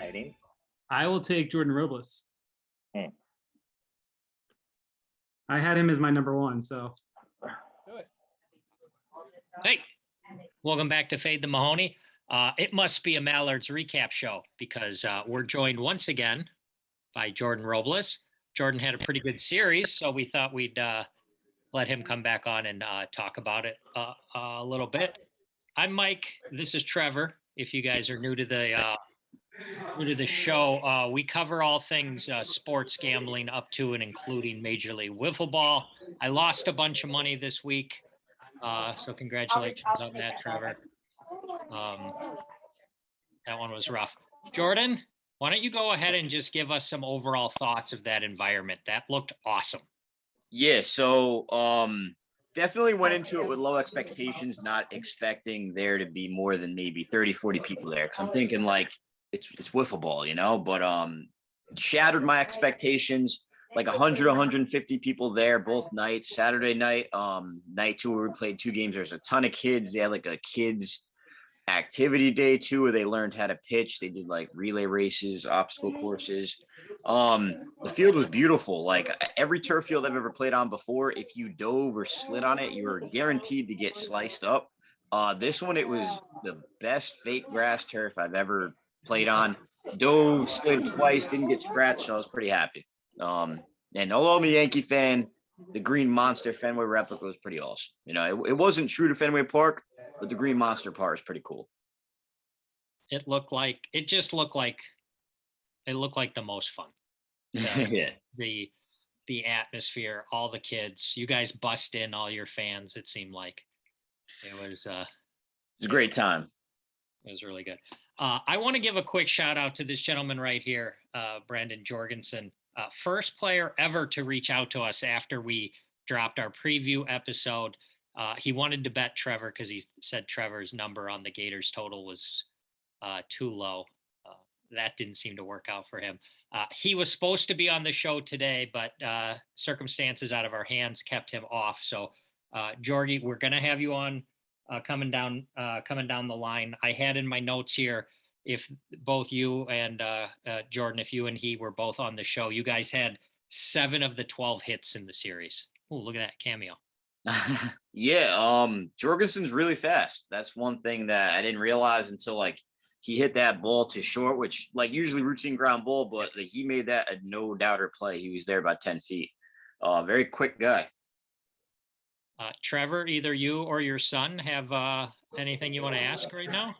Exciting. I will take Jordan Robles. Hmm. I had him as my number one, so. Do it. Hey, welcome back to Fade the Mahoney. It must be a Mallards recap show because we're joined once again by Jordan Robles. Jordan had a pretty good series, so we thought we'd let him come back on and talk about it a little bit. I'm Mike. This is Trevor. If you guys are new to the show, we cover all things sports gambling up to and including Major League Wiffle Ball. I lost a bunch of money this week, so congratulations on that, Trevor. That one was rough. Jordan, why don't you go ahead and just give us some overall thoughts of that environment? That looked awesome. Yeah, so definitely went into it with low expectations, not expecting there to be more than maybe 30, 40 people there. Cause I'm thinking like it's wiffle ball, you know, but shattered my expectations, like 100, 150 people there both nights. Saturday night, night two, where we played 2 games. There's a ton of kids. They had like a kids activity day too, where they learned how to pitch. They did like relay races, obstacle courses. The field was beautiful. Like every turf field I've ever played on before, if you dove or slid on it, you were guaranteed to get sliced up. This one, it was the best fake grass turf I've ever played on. Dove, slid twice, didn't get scratched, so I was pretty happy. And although I'm a Yankee fan, the Green Monster Fenway replica was pretty awesome. You know, it wasn't true to Fenway Park, but the Green Monster part is pretty cool. It looked like the most fun. Yeah. The atmosphere, all the kids, you guys bust in all your fans. It seemed like it was a great time. It was really good. I want to give a quick shout out to this gentleman right here, Brandon Jorgensen, first player ever to reach out to us after we dropped our preview episode. He wanted to bet Trevor because he said Trevor's number on the Gators total was too low. That didn't seem to work out for him. He was supposed to be on the show today, but circumstances out of our hands kept him off. So, Jorgie, we're going to have you on coming down the line. I had in my notes here, if both you and Jordan, if you and he were both on the show, you guys had 7 of the 12 hits in the series. Oh, look at that cameo. Yeah, Jorgensen's really fast. That's one thing that I didn't realize until like he hit that ball to short, which like usually routine ground ball, but like, he made that a no doubter play. He was there about 10 feet. Very quick guy. Trevor, either you or your son have anything you want to ask right now?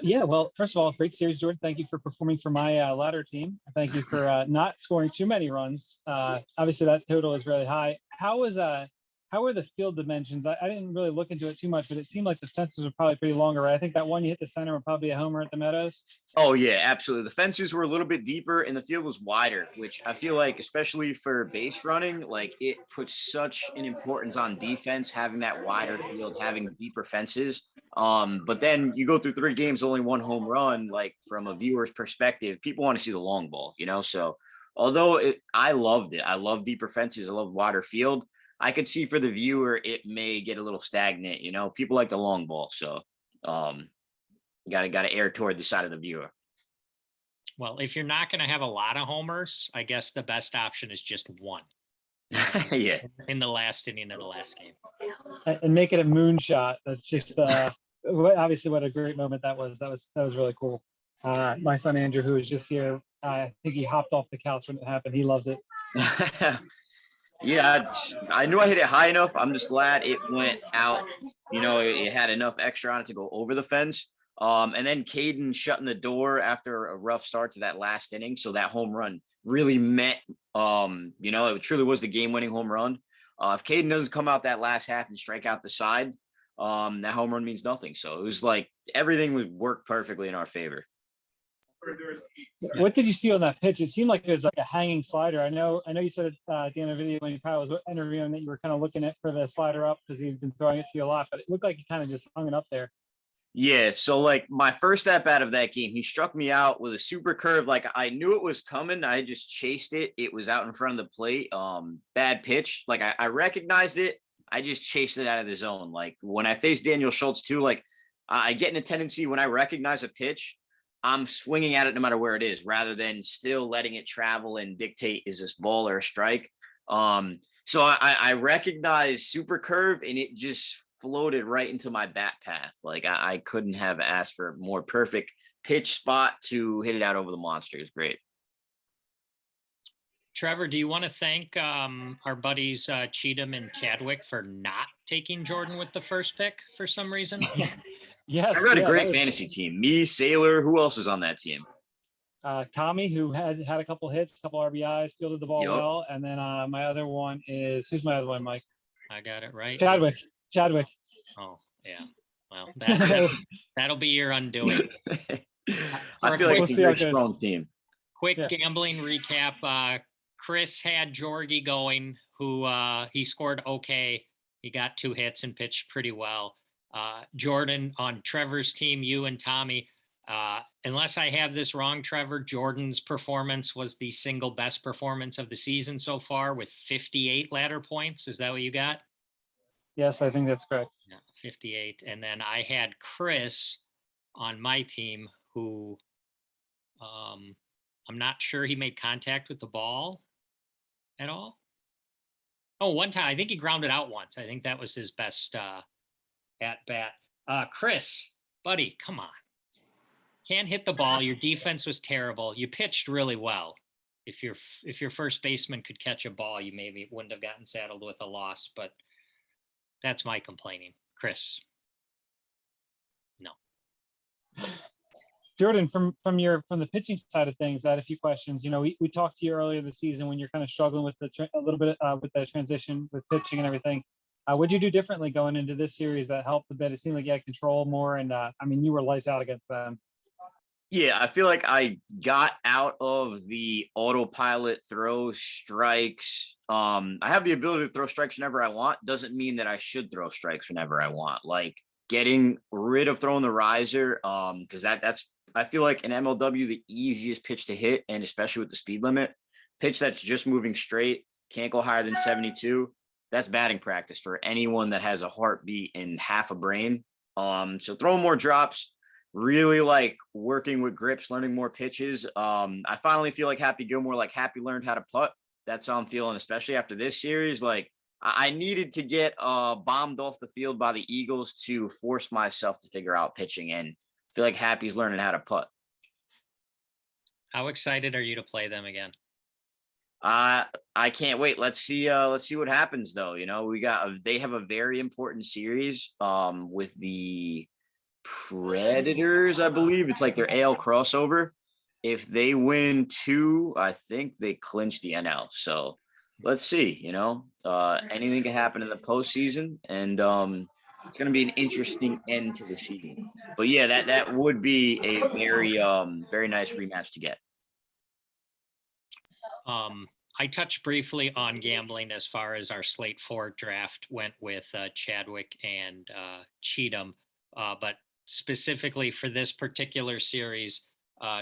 Yeah, well, first of all, great series, Jordan. Thank you for performing for my ladder team. Thank you for not scoring too many runs. Obviously, that total is really high. How were the field dimensions? I didn't really look into it too much, but it seemed like the fences were probably pretty longer, right? I think that one you hit the center would probably be a homer at the Meadows. Oh, yeah, absolutely. The fences were a little bit deeper and the field was wider, which I feel like, especially for base running, like it puts such an importance on defense, having that wider field, having deeper fences. But then you go through 3 games, only 1 home run, like from a viewer's perspective, people want to see the long ball, you know? So although I loved it, I love deeper fences, I love wider field. I could see for the viewer, it may get a little stagnant, you know, people like the long ball. So, got to air toward the side of the viewer. Well, if you're not going to have a lot of homers, I guess the best option is just 1. Yeah. In the last inning of the last game. And make it a moonshot. That's just obviously what a great moment that was. That was really cool. My son Andrew, who was just here, I think he hopped off the couch when it happened. He loved it. Yeah, I knew I hit it high enough. I'm just glad it went out. You know, it had enough extra on it to go over the fence. And then Caden shutting the door after a rough start to that last inning. So that home run really meant, you know, it truly was the game-winning home run. If Caden doesn't come out that last half and strike out the side, that home run means nothing. So it was like everything was worked perfectly in our favor. What did you see on that pitch? It seemed like it was like a hanging slider. I know you said at the end of the video when you probably was interviewing that you were kind of looking at for the slider up because he's been throwing it to you a lot, but it looked like he kind of just hung it up there. Yeah, so like my first step out of that game, he struck me out with a super curve. Like I knew it was coming. I just chased it. It was out in front of the plate. Bad pitch. Like I recognized it. I just chased it out of the zone. Like when I faced Daniel Schultz too, like I get in a tendency when I recognize a pitch, I'm swinging at it no matter where it is, rather than still letting it travel and dictate, is this ball or a strike? So I recognize super curve, and it just floated right into my bat path. Like I couldn't have asked for a more perfect pitch spot to hit it out over the monster. It was great. Trevor, do you want to thank our buddies Cheatham and Chadwick for not taking Jordan with the first pick for some reason? Yes, I got a yeah, great that was, fantasy team. Me, Sailor, who else is on that team? Tommy, who had a couple hits, a couple RBIs, fielded the ball Yup. well, and then my other one is who's my other one, Mike? I got it right. Chadwick. Oh, yeah. Well, that'll be your undoing. I feel like We'll it's a see how it very goes. strong team. Quick Yeah. gambling recap. Chris had Jorgie going, who he scored okay. He got 2 hits and pitched pretty well. Jordan on Trevor's team, you and Tommy. Unless I have this wrong, Trevor, Jordan's performance was the single best performance of the season so far with 58 ladder points. Is that what you got? Yes, I think that's correct. Yeah, 58. And then I had Chris on my team, who I'm not sure he made contact with the ball at all. Oh, one time, I think he grounded out once. I think that was his best at bat. Chris, buddy, come on. Can't hit the ball. Your defense was terrible. You pitched really well. If your first baseman could catch a ball, you maybe wouldn't have gotten saddled with a loss, but that's my complaining. Chris. No. Jordan, from the pitching side of things, I had a few questions. You know, we talked to you earlier this season when you're kind of struggling with a little bit with the transition with pitching and everything. What'd you do differently going into this series that helped a bit? It seemed like you had control more, and I mean, you were lights out against them. Yeah, I feel like I got out of the autopilot throw strikes. I have the ability to throw strikes whenever I want. Doesn't mean that I should throw strikes whenever I want. Like getting rid of throwing the riser, because that's I feel like in MLW the easiest pitch to hit, and especially with the speed limit, pitch that's just moving straight, can't go higher than 72. That's batting practice for anyone that has a heartbeat and half a brain. So throwing more drops, really like working with grips, learning more pitches. I finally feel like Happy Gilmore, like Happy learned how to putt. That's how I'm feeling, especially after this series. Like I needed to get bombed off the field by the Eagles to force myself to figure out pitching, and I feel like Happy's learning how to putt. How excited are you to play them again? I can't wait. Let's see what happens though. You know, they have a very important series with the Predators, I believe. It's like their AL crossover. If they win 2, I think they clinch the NL. So let's see, you know, anything can happen in the postseason, and it's going to be an interesting end to the season. But yeah, that would be a very nice rematch to get. I touched briefly on gambling as far as our slate 4 draft went with Chadwick and Cheatham, but specifically for this particular series,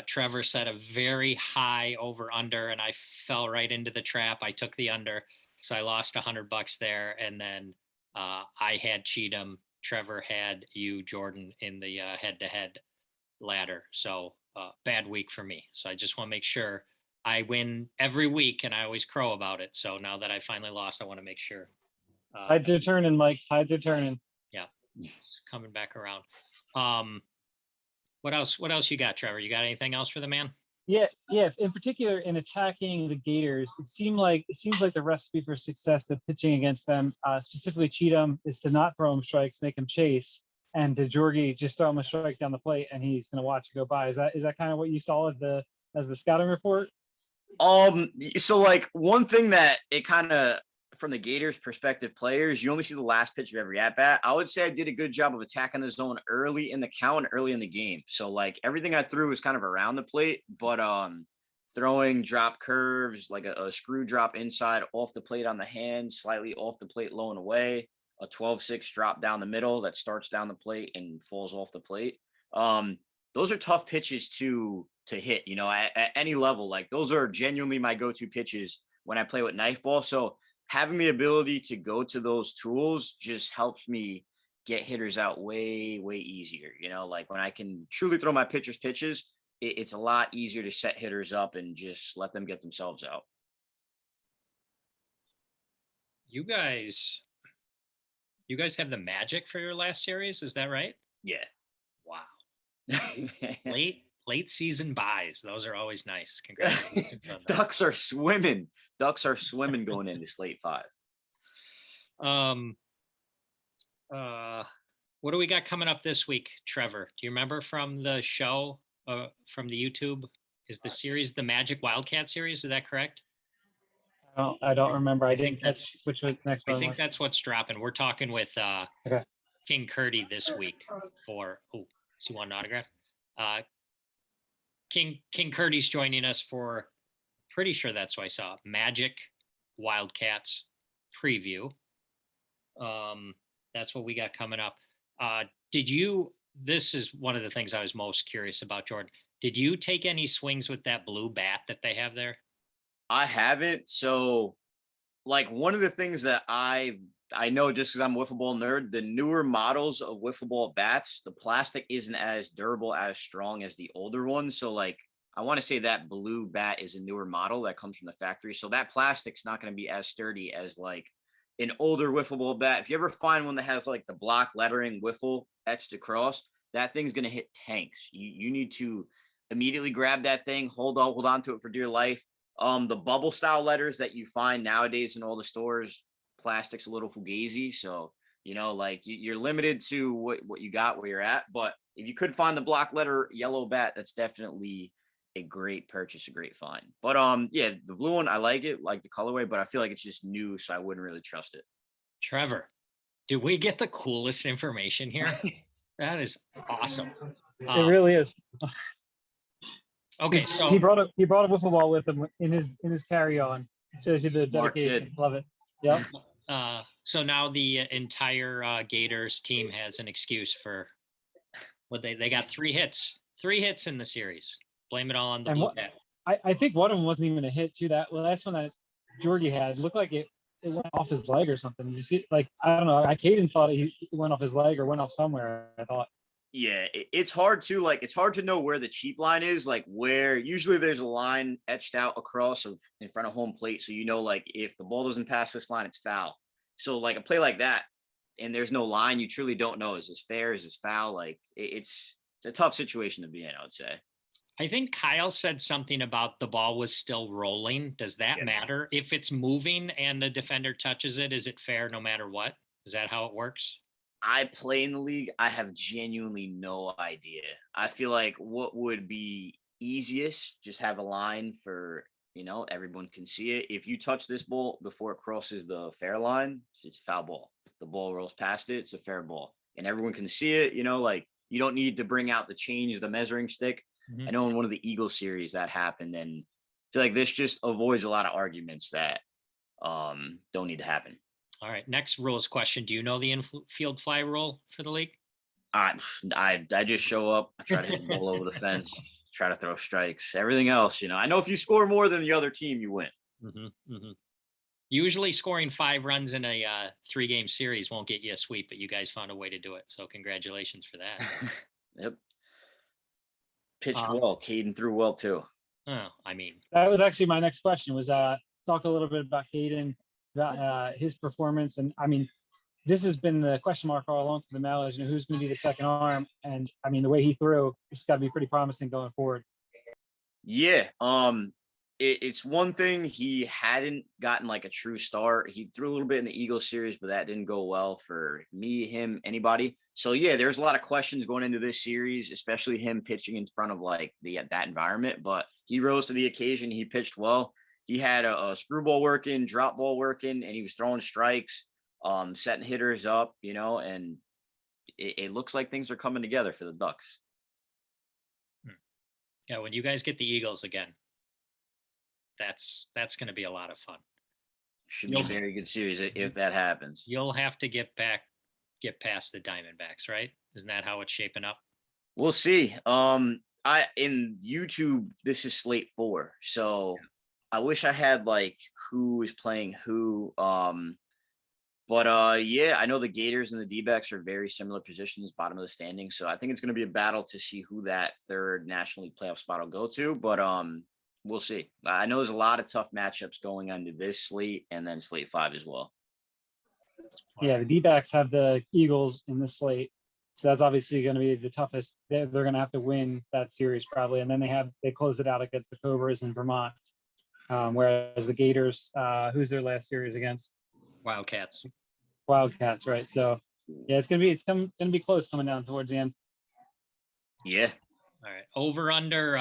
Trevor set a very high over under, and I fell right into the trap. I took the under, so I lost $100 there. And then I had Cheatham. Trevor had you, Jordan, in the head-to-head ladder. So bad week for me. So I just want to make sure I win every week, and I always crow about it. So now that I finally lost, I want to make sure. Tides are turning, Mike. Tides are turning. Yeah, it's coming back around. What else you got, Trevor? You got anything else for the man? Yeah. In particular, in attacking the Gators, it seems like the recipe for success of pitching against them, specifically Cheatham, is to not throw him strikes, make him chase, and to Jorgie just throw him a strike down the plate, and he's going to watch it go by. Is that kind of what you saw as the scouting report? So like one thing that it kind of, from the Gators perspective, players, you only see the last pitch of every at bat. I would say I did a good job of attacking the zone early in the count, early in the game. So like everything I threw was kind of around the plate, but throwing drop curves, like a screw drop inside off the plate on the hand, slightly off the plate, low and away, a 12-6 drop down the middle that starts down the plate and falls off the plate. Those are tough pitches to hit, you know, at any level. Like those are genuinely my go-to pitches when I play with knife ball. So having the ability to go to those tools just helps me get hitters out way, way easier. You know, like when I can truly throw my pitchers pitches, it's a lot easier to set hitters up and just let them get themselves out. You guys have the Magic for your last series, is that right? Yeah. Wow. Late season buys. Those are always nice. Congratulations on that. Ducks are swimming. Ducks are swimming going into slate 5. What do we got coming up this week, Trevor? Do you remember from the show, from the YouTube? Is the series the Magic Wildcat series? Is that correct? I don't remember. I think didn't catch which was next I one think was. that's what's dropping. We're talking with Okay. King Curdy this week for, does he want an autograph? King Curdy's joining us for, pretty sure that's what I saw, Magic Wildcats preview. That's what we got coming up. This is one of the things I was most curious about, Jordan. Did you take any swings with that blue bat that they have there? I haven't. So, like, one of the things that I know, just because I'm a wiffle ball nerd, the newer models of wiffle ball bats, the plastic isn't as durable, as strong as the older ones. So, like, I want to say that blue bat is a newer model that comes from the factory. So that plastic's not going to be as sturdy as like an older wiffle ball bat. If you ever find one that has like the block lettering wiffle etched across, that thing's going to hit tanks. You need to immediately grab that thing, hold on to it for dear life. The bubble style letters that you find nowadays in all the stores, plastic's a little fugazi. So, you know, like you're limited to what you got where you're at. But if you could find the block letter yellow bat, that's definitely a great purchase, a great find. But yeah, the blue one, I like it, like the colorway, but I feel like it's just new, so I wouldn't really trust it. Trevor, did we get the coolest information here? That is awesome. It really is. Okay, so he brought a wiffle ball with him in his carry-on. It shows you the dedication. Love it. Yep. So now the entire Gators team has an excuse for what they got 3 hits in the series. Blame it all on the blue bat. I think one of them wasn't even a hit too. That last one that Jordy had looked like it went off his leg or something. You see, like, I don't know. Caden thought he went off his leg or went off somewhere. I thought. Yeah, it's hard to it's hard to know where the cheap line is, like where usually there's a line etched out across in front of home plate. So, you know, like if the ball doesn't pass this line, it's foul. So like a play like that and there's no line, you truly don't know. Is this fair? Is this foul? Like it's a tough situation to be in, I would say. I think Kyle said something about the ball was still rolling. Does that matter? If it's moving and the defender touches it, is it fair no matter what? Is that how it works? I play in the league. I have genuinely no idea. I feel like what would be easiest, just have a line for, you know, everyone can see it. If you touch this ball before it crosses the fair line, it's a foul ball. The ball rolls past it, it's a fair ball. And everyone can see it, you know, like you don't need to bring out the measuring stick. I know in one of the Eagles series that happened, and I feel like this just avoids a lot of arguments that don't need to happen. All right. Next rules question. Do you know the infield fly rule for the league? I just show up, I try to hit the ball over the fence, try to throw strikes. Everything else, you know, I know if you score more than the other team, you win. Usually scoring 5 runs in a 3-game series won't get you a sweep, but you guys found a way to do it. So congratulations for that. Yep. Pitched well. Caden threw well too. Oh, I mean, that was actually my next question was talk a little bit about Caden, about his performance. And I mean, this has been the question mark all along for the Mallards, you know, who's going to be the second arm. And I mean, the way he threw, it's got to be pretty promising going forward. Yeah. It's one thing he hadn't gotten like a true start. He threw a little bit in the Eagles series, but that didn't go well for me, him, anybody. So yeah, there's a lot of questions going into this series, especially him pitching in front of like that environment. But he rose to the occasion. He pitched well. He had a screwball working, drop ball working, and he was throwing strikes, setting hitters up, you know, and it looks like things are coming together for the Ducks. Yeah, when you guys get the Eagles again, that's going to be a lot of fun. Should be a very good series if that happens. You'll have to get past the Diamondbacks, right? Isn't that how it's shaping up? We'll see. In YouTube, this is slate 4. So I wish I had like who is playing who. But yeah, I know the Gators and the D-backs are very similar positions, bottom of the standing. So I think it's going to be a battle to see who that third National League playoff spot will go to. But we'll see. I know there's a lot of tough matchups going on to this slate and then slate 5 as well. Yeah, the D-backs have the Eagles in the slate, so that's obviously going to be the toughest. They're going to have to win that series probably, and then they close it out against the Cobras in Vermont. Whereas the Gators, who's their last series against? Wildcats. Wildcats, right? So yeah, it's gonna be close coming down towards the end. Yeah. All right. Over under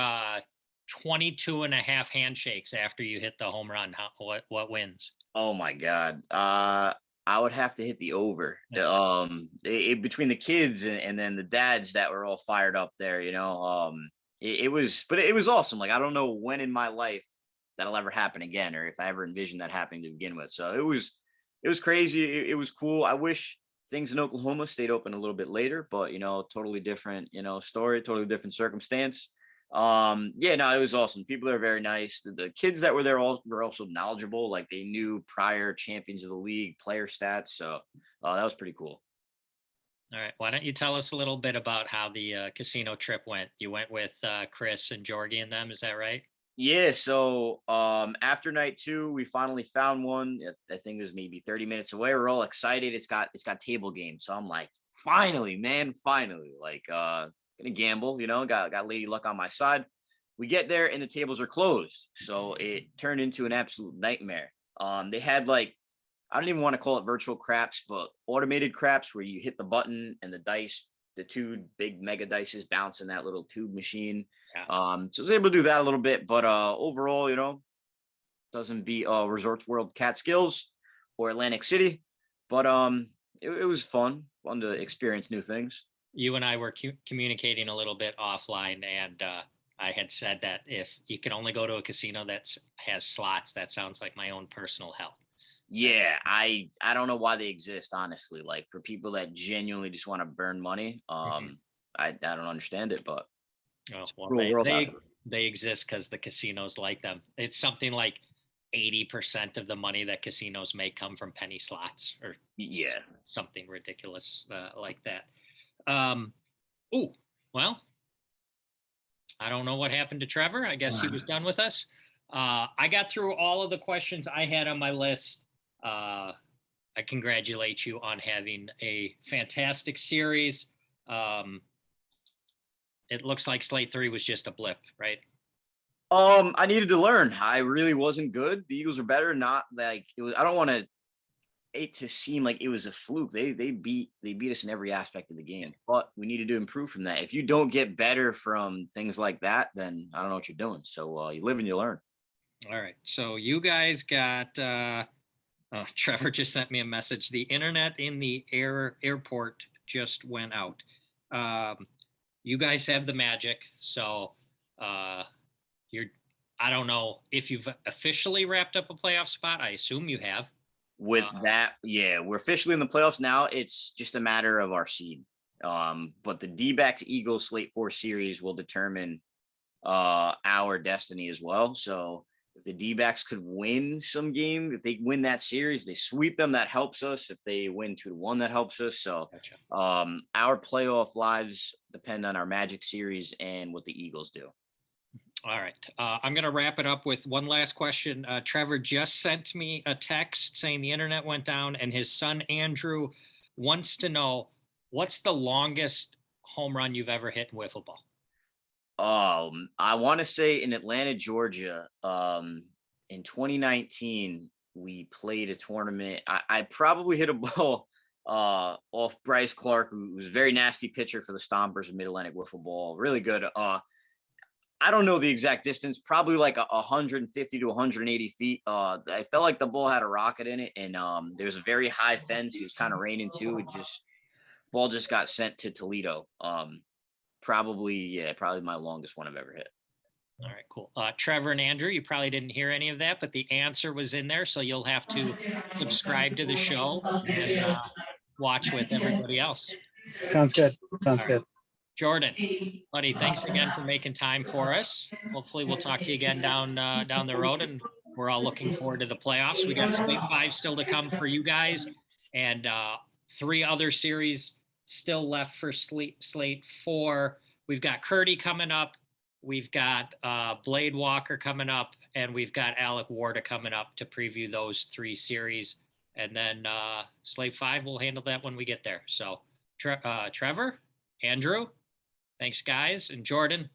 22 and a half handshakes after you hit the home run. What wins? Oh my God. I would have to hit the over. Between the kids and then the dads that were all fired up there, it was awesome. Like, I don't know when in my life that'll ever happen again, or if I ever envisioned that happening to begin with. So it was crazy. It was cool. I wish things in Oklahoma stayed open a little bit later, but totally different, story, totally different circumstance. Yeah, no, it was awesome. People are very nice. The kids that were there were also knowledgeable. Like, they knew prior champions of the league, player stats. So that was pretty cool. All right. Why don't you tell us a little bit about how the casino trip went? You went with Chris and Jorgie and them. Is that right? Yeah. So after night 2, we finally found one. I think it was maybe 30 minutes away. We're all excited. It's got table games. So I'm like, finally, man, finally. Like, gonna gamble, got Lady Luck on my side. We get there and the tables are closed. So it turned into an absolute nightmare. They had, like, I don't even want to call it virtual craps, but automated craps where you hit the button and the dice, the 2 big mega dices bounce in that little tube machine. Yeah. So I was able to do that a little bit, but overall, doesn't beat Resorts World Catskills or Atlantic City. But it was fun to experience new things. You and I were communicating a little bit offline, and I had said that if you can only go to a casino that has slots, that sounds like my own personal hell. Yeah, I don't know why they exist, honestly. Like, for people that genuinely just want to burn money, I don't understand it, but they exist because the casinos like them. It's something like 80% of the money that casinos make come from penny slots, or something ridiculous like that. Well, I don't know what happened to Trevor. I guess he was done with us. I got through all of the questions I had on my list. I congratulate you on having a fantastic series. It looks like slate 3 was just a blip, right? I needed to learn. I really wasn't good. The Eagles are better. Not like it was. I don't want it to seem like it was a fluke. They beat us in every aspect of the game, but we needed to improve from that. If you don't get better from things like that, then I don't know what you're doing. So you live and you learn. All right. So you guys got Trevor just sent me a message. The internet in the airport just went out. You guys have the magic. So I don't know if you've officially wrapped up a playoff spot. I assume you have. With that, yeah, we're officially in the playoffs now. It's just a matter of our seed. But the D-backs Eagles slate 4 series will determine our destiny as well. So if the D-backs could win some game, if they win that series, they sweep them, that helps us. If they win 2-1, that helps us. So Gotcha. Our playoff lives depend on our Magic series and what the Eagles do. All right. I'm going to wrap it up with one last question. Trevor just sent me a text saying the internet went down, and his son, Andrew, wants to know, what's the longest home run you've ever hit in wiffle ball? I want to say in Atlanta, Georgia, in 2019, we played a tournament. I probably hit a ball off Bryce Clark, who was a very nasty pitcher for the Stompers of Mid-Atlantic wiffle ball. Really good. I don't know the exact distance, probably like 150 to 180 feet. I felt like the ball had a rocket in it, and there's a very high fence. It was kind of raining too. Ball just got sent to Toledo. Probably my longest one I've ever hit. All right, cool. Trevor and Andrew, you probably didn't hear any of that, but the answer was in there, so you'll have to subscribe to the show and watch with everybody else. Sounds good. Sounds good. Jordan, buddy, thanks again for making time for us. Hopefully we'll talk to you again down the road, and we're all looking forward to the playoffs. We got slate 5 still to come for you guys. and 3 other series still left for slate 4. We've got Curdy coming up. We've got Blade Walker coming up, and we've got Alec Warda coming up to preview those 3 series. And then slate 5, we'll handle that when we get there. So Trevor, Andrew, thanks guys, and Jordan,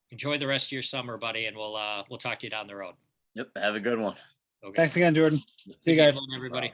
enjoy the rest of your summer, buddy, and we'll talk to you down the road. Yep. Have a good one. Okay. Thanks again, Jordan. See you Have a guys. good one, everybody.